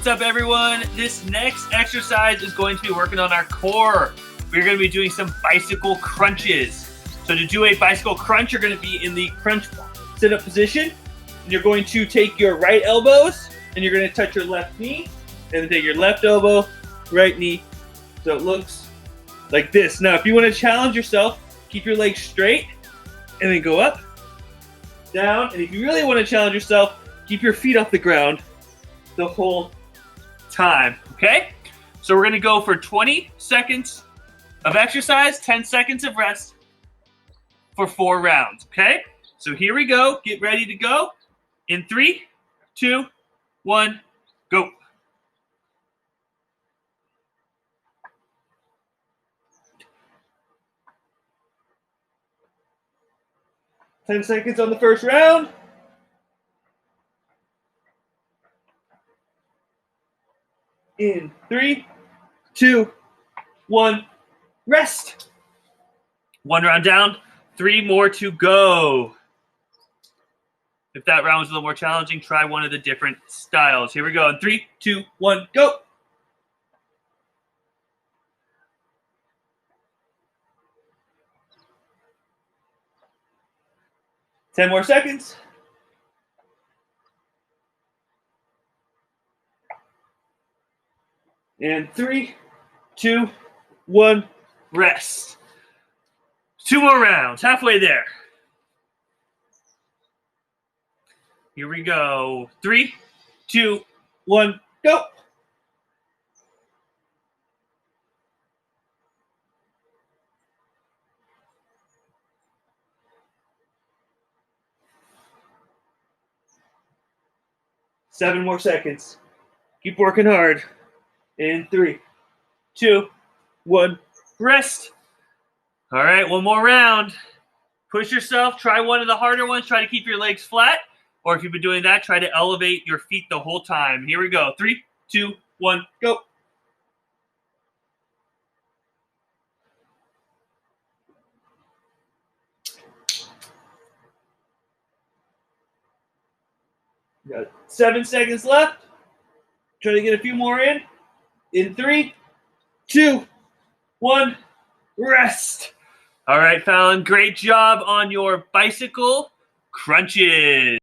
What's up, everyone? This next exercise is going to be working on our core. We're going to be doing some bicycle crunches. So to do a bicycle crunch, you're going to be in the crunch sit-up position. And you're going to take your right elbows and you're going to touch your left knee. And then take your left elbow, right knee. So it looks like this. Now, if you want to challenge yourself, keep your legs straight and then go up, down. And if you really want to challenge yourself, keep your feet off the ground the whole time, okay? So we're gonna go for 20 seconds of exercise, 10 seconds of rest for 4 rounds, okay? So here we go, get ready to go. In 3, 2, 1, go. Ten seconds on the first round. In 3, 2, 1, rest. 1 round down, 3 more to go. If that round was a little more challenging, try one of the different styles. Here we go. In 3, 2, 1, go. Ten more seconds. And 3, 2, 1, rest. 2 more rounds, halfway there. Here we go. 3, 2, 1, go. Seven more seconds. Keep working hard. In 3, 2, 1, rest. All right, one more round. Push yourself. Try one of the harder ones. Try to keep your legs flat. Or if you've been doing that, try to elevate your feet the whole time. Here we go. 3, 2, 1, go. You got 7 seconds left. Try to get a few more in. In 3, 2, 1, rest. All right, Fallon, great job on your bicycle crunches.